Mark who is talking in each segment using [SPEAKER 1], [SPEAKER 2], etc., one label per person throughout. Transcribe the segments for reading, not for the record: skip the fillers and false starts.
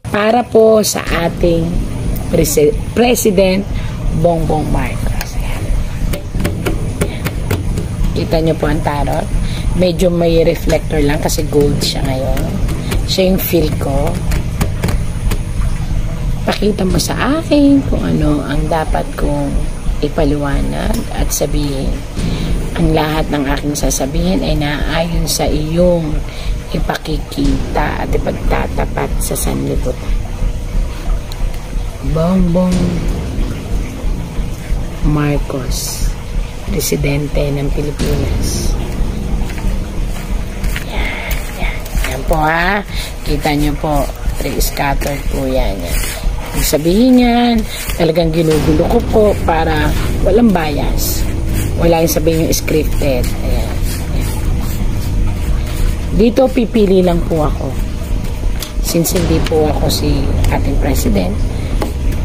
[SPEAKER 1] para po sa ating President Bongbong Marcos. Ayan. Kita nyo po ang tarot. Medyo may reflector lang kasi gold siya ngayon. Siya yung feel ko. Pakita mo sa akin kung ano ang dapat kong ipaliwanag at sabihin. Ang lahat ng aking sasabihin ay naayon sa iyong ipakikita at ipagtatapat sa sanlibutan. Bongbong Marcos, Presidente ng Pilipinas. Yan po ha. Kita nyo po, 3 scattered po yan. Ibig sabihin yan, talagang ginugulo ko po para walang bias. Wala yung sabihin yung scripted. Ayan. Dito pipili lang po ako. Since hindi po ako si ating president,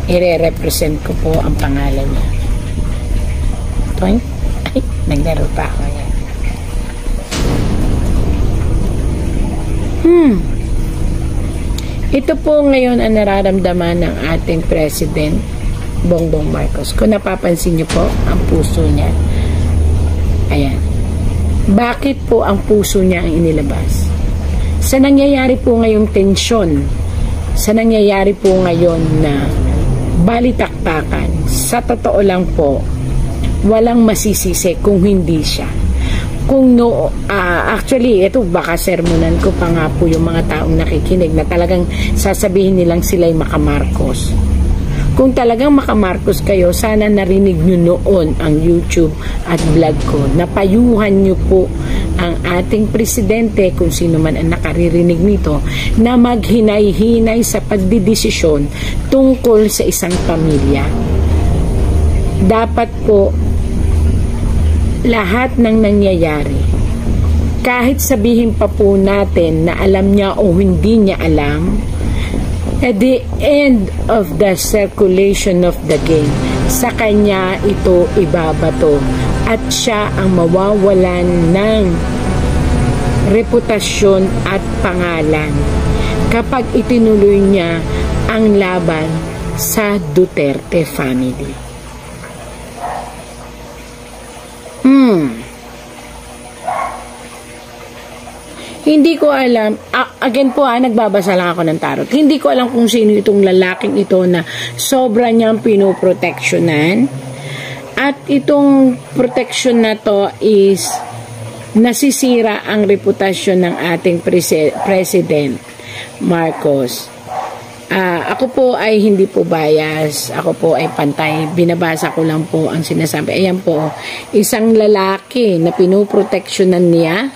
[SPEAKER 1] i-represent ko po ang pangalan niya. Toink? Ay, naglaro pa ako yan. Ito po ngayon ang nararamdaman ng ating President Bongbong Marcos. Kung napapansin niyo po, ang puso niya. Ayan. Bakit po ang puso niya ang inilabas? Sa nangyayari po ngayong tensyon, sa nangyayari po ngayon na balitaktakan, sa totoo lang po, walang masisisi kung hindi siya. Kung no, actually, ito baka sermonan ko pa nga po yung mga taong nakikinig na talagang sasabihin nilang sila'y makamarcos. Kung talagang makamarcos kayo, sana narinig nyo noon ang YouTube at vlog ko. Napayuhan nyo po ang ating presidente, kung sino man ang nakaririnig nito, na maghinay-hinay sa pagdidesisyon tungkol sa isang pamilya. Dapat po, lahat ng nangyayari, kahit sabihin pa po natin na alam niya o hindi niya alam, at the end of the circulation of the game, sa kanya ito ibabato at siya ang mawawalan ng reputasyon at pangalan kapag itinuloy niya ang laban sa Duterte family. Hindi ko alam, again po nagbabasa lang ako ng tarot. Hindi ko alam kung sino itong lalaking ito na sobra niyang pinoproteksyonan. At itong protection na to is nasisira ang reputasyon ng ating President Marcos. Ako po ay hindi po bias. Ako po ay pantay. Binabasa ko lang po ang sinasabi. Ayan po, isang lalaki na pinoproteksyonan niya.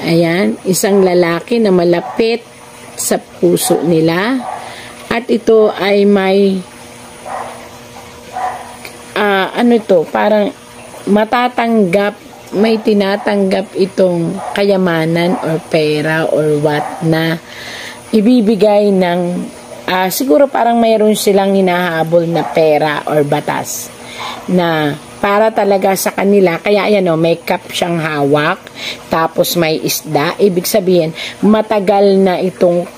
[SPEAKER 1] Ayan, isang lalaki na malapit sa puso nila at ito ay may ano ito, parang matatanggap, may tinatanggap itong kayamanan or pera or what na ibibigay ng siguro parang mayroon silang hinahabol na pera or batas na para talaga sa kanila. Kaya ayan may cup siyang hawak, tapos may isda. Ibig sabihin, matagal na itong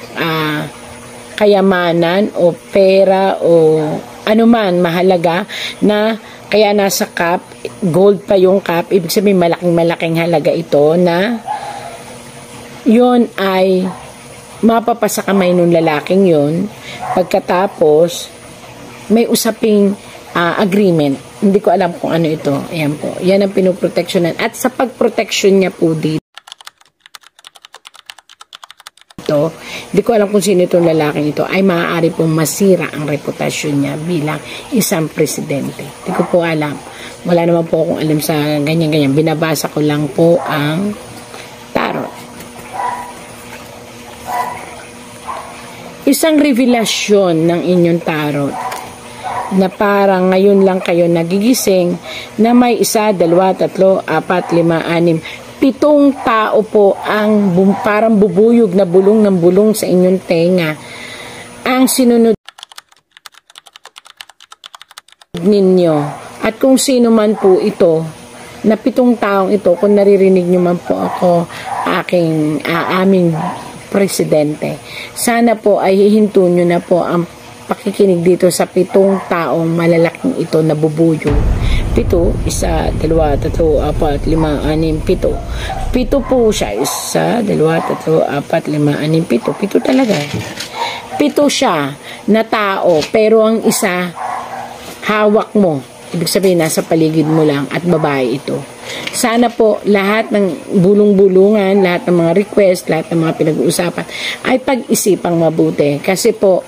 [SPEAKER 1] kayamanan o pera o anuman mahalaga na kaya nasa cup, gold pa yung cup. Ibig sabihin, malaking halaga ito na yun ay mapapasa kamay ng lalaking yun. Pagkatapos, may usaping agreement. Hindi ko alam kung ano ito. Ayan po. Yan ang pinoproteksyonan. At sa pagproteksyon niya po dito, hindi ko alam kung sino itong lalaking ito, ay maaari pong masira ang reputasyon niya bilang isang presidente. Hindi ko po alam. Wala naman po akong alam sa ganyan-ganyan. Binabasa ko lang po ang tarot. Isang revelasyon ng inyong tarot na parang ngayon lang kayo nagigising na may 1, 2, 3, 4, 5, 6, 7 tao po ang parang bubuyog na bulong ng bulong sa inyong tenga ang sinunod ninyo. At kung sino man po ito na 7 taong ito, kung naririnig nyo man po ako aming presidente. Sana po ay hihinto nyo na po ang pakikinig dito sa 7 taong malalaking ito na bubuyo. 7, 1, 2, 3, 4, 5, 6, 7. 7 po siya. 1, 2, 3, 4, 5, 6, 7. 7 talaga. 7 siya na tao, pero ang isa hawak mo. Ibig sabihin, nasa paligid mo lang at babae ito. Sana po lahat ng bulong-bulungan, lahat ng mga request, lahat ng mga pinag-uusapan ay pag-isipang mabuti. Kasi po,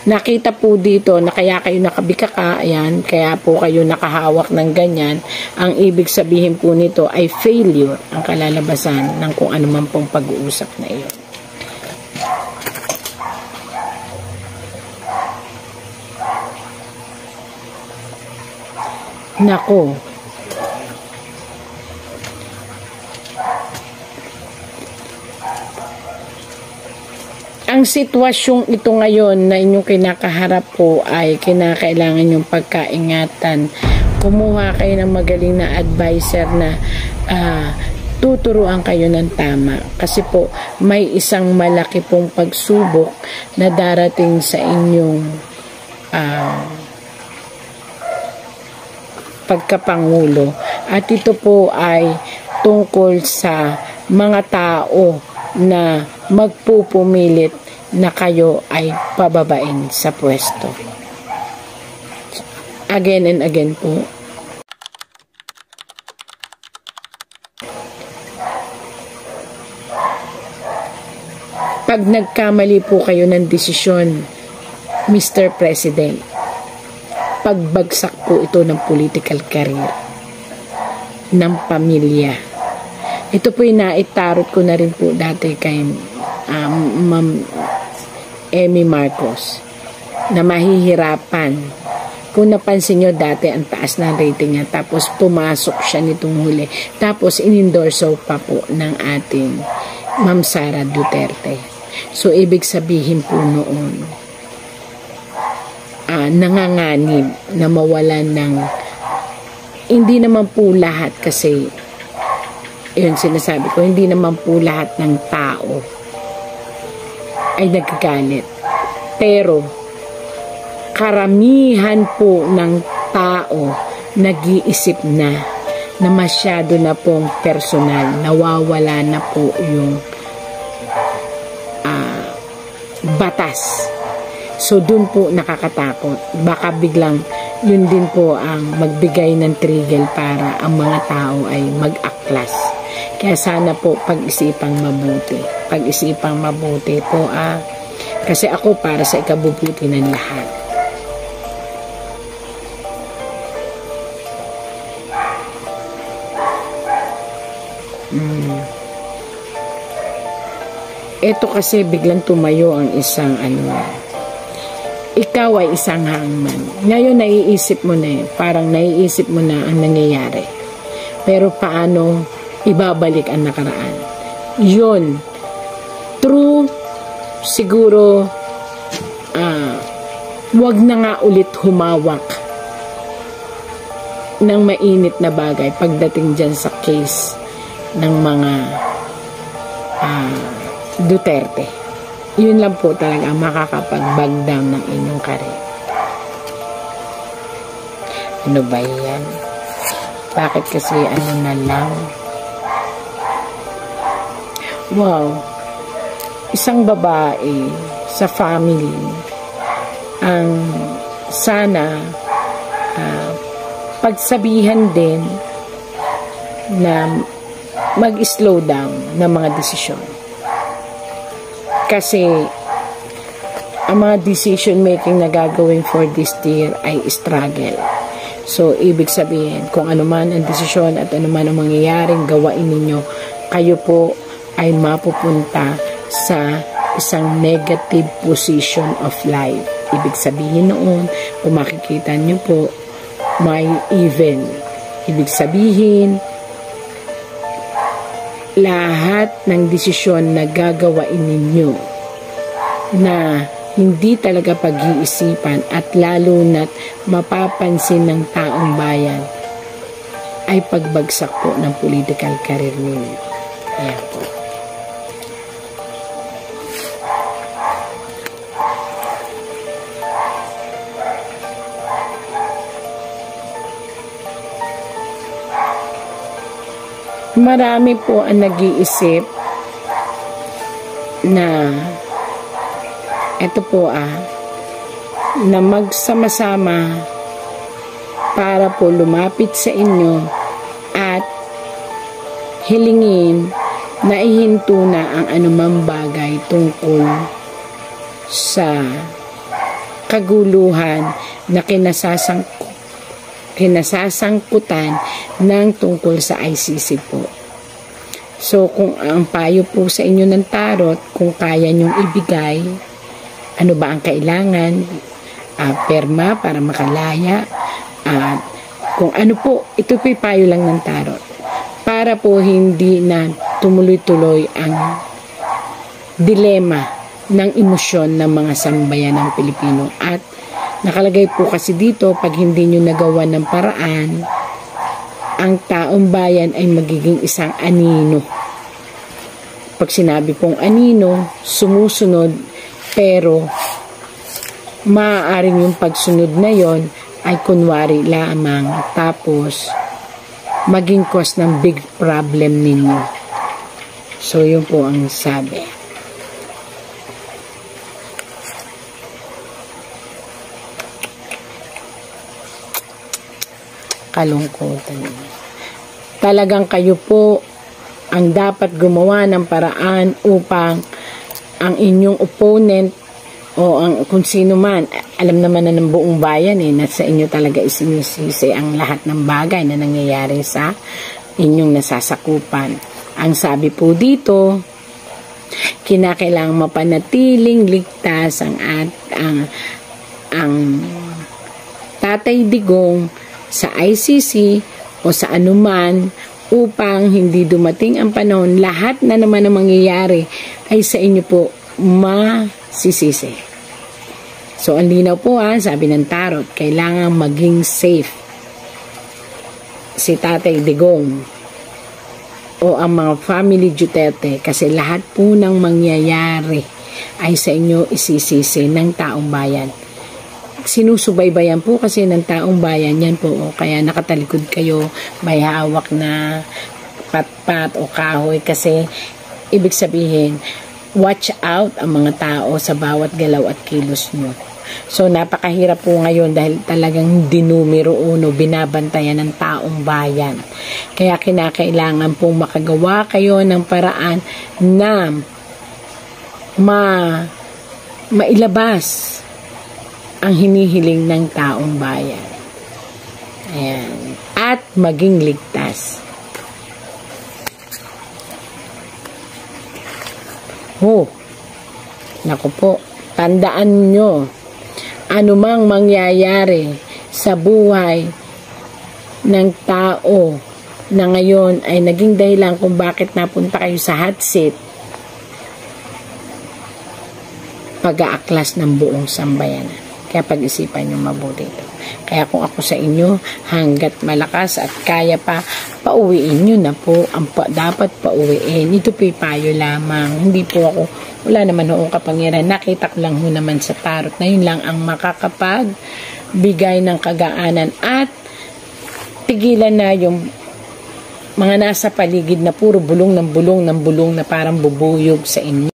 [SPEAKER 1] nakita po dito na kaya kayo nakabikaka, ayan, kaya po kayo nakahawak ng ganyan. Ang ibig sabihin po nito ay failure, ang kalalabasan ng kung ano man pong pag-uusap na iyon. Nako. Ang sitwasyong ito ngayon na inyong kinakaharap po ay kinakailangan yung pagkaingatan. Kumuha kayo ng magaling na advisor na tuturuan kayo ng tama. Kasi po may isang malaki pong pagsubok na darating sa inyong pagkapangulo. At ito po ay tungkol sa mga tao na magpupumilit na kayo ay pababain sa pwesto. Again and again po. Pag nagkamali po kayo ng desisyon, Mr. President, pagbagsak po ito ng political career, ng pamilya. Ito po yung naitarot ko na rin po dati kay Ma'am Amy Marcos na mahihirapan. Kung napansin nyo dati ang taas ng rating niya, tapos pumasok siya nitong huli, tapos inendorso pa po ng ating Ma'am Sara Duterte. So ibig sabihin po noon, nanganganib na mawalan ng, hindi naman po lahat, kasi yun sinasabi ko, hindi naman po lahat ng tao ay nagagalit, pero karamihan po ng tao nag-iisip na masyado na pong personal, nawawala na po yung batas. So, dun po nakakatakot. Baka biglang yun din po ang magbigay ng trigger para ang mga tao ay mag-aklas. Kaya sana po pag-isipang mabuti. Pag-isipang mabuti po kasi ako para sa ikabubuti ng lahat. Ito kasi biglang tumayo ang isang ikaw ay isang hangman. Ngayon naiisip mo na parang naiisip mo na ang nangyayari. Pero paano ibabalik ang nakaraan? Yun. True, siguro, wag na nga ulit humawak ng mainit na bagay pagdating dyan sa case ng mga Duterte. Yun lang po talaga ang makakapag-bag down ng inyong karir. Ano ba yan? Bakit kasi na lang? Wow. Isang babae sa family ang sana pagsabihan din na mag-slow down ng mga desisyon. Kasi ang mga decision making na gagawin for this year ay struggle. So, ibig sabihin, kung ano man ang desisyon at ano man ang mangyayaring gawain ninyo, kayo po ay mapupunta sa isang negative position of life. Ibig sabihin noon, kung makikita nyo po, may evil. Ibig sabihin, lahat ng desisyon na gagawain ninyo na hindi talaga pag-iisipan at lalo na't mapapansin ng taong bayan ay pagbagsak po ng political career ninyo. Ayan po. Marami po ang nag-iisip na ito po na magsama-sama para po lumapit sa inyo at hilingin na ihinto na ang anumang bagay tungkol sa kaguluhan na kinasasangkutan ng tungkol sa ICC po. So, kung ang payo po sa inyo ng tarot, kung kaya nyong ibigay, ano ba ang kailangan, perma para makalaya, at kung ano po, ito po'y payo lang ng tarot. Para po hindi na tumuloy-tuloy ang dilema ng emosyon ng mga sambayan ng Pilipino. At nakalagay po kasi dito, pag hindi nyo nagawa ng paraan, ang taong bayan ay magiging isang anino. Pag sinabi pong anino, sumusunod, pero maaaring yung pagsunod na yon ay kunwari lamang, tapos maging cause ng big problem ninyo. So, yun po ang sabi. Kalungkutan. Talagang kayo po ang dapat gumawa ng paraan upang ang inyong opponent o ang kung sino man, alam naman na ng buong bayan na sa inyo talaga isinisisi ang lahat ng bagay na nangyayari sa inyong nasasakupan. Ang sabi po dito, kinakailangang mapanatiling ligtas ang Tatay Digong sa ICC o sa anuman upang hindi dumating ang panahon, lahat na naman ang mangyayari ay sa inyo po masisisi. So, ang linaw po sabi ng tarot, kailangan maging safe si Tatay Digong o ang mga family Duterte kasi lahat po ng mangyayari ay sa inyo isisisi ng taong bayan. Sinusubaybayan po kasi ng taong bayan yan po kaya nakatalikod kayo, may hawak na pat-pat o kahoy kasi ibig sabihin watch out ang mga tao sa bawat galaw at kilos nyo. So napakahirap po ngayon dahil talagang dinumero uno, binabantayan ng taong bayan. Kaya kinakailangan pong makagawa kayo ng paraan na mailabas ang hinihiling ng taong bayan. Ayan. At maging ligtas. Naku po, tandaan nyo, anumang mangyayari sa buhay ng tao na ngayon ay naging dahilan kung bakit napunta kayo sa hot seat, pag-aaklas ng buong sambayanan. Kaya pag-isipan nyo mabuti ito. Kaya kung ako sa inyo, hanggat malakas at kaya pa, pauwiin nyo na po ang dapat pauwiin. Ito po payo lamang. Hindi po ako, wala naman akong kapangyarihan. Nakita ko lang ho naman sa tarot na yun lang ang makakapagbigay ng kagaanan at tigilan na yung mga nasa paligid na puro bulong ng bulong ng bulong na parang bubuyog sa inyo.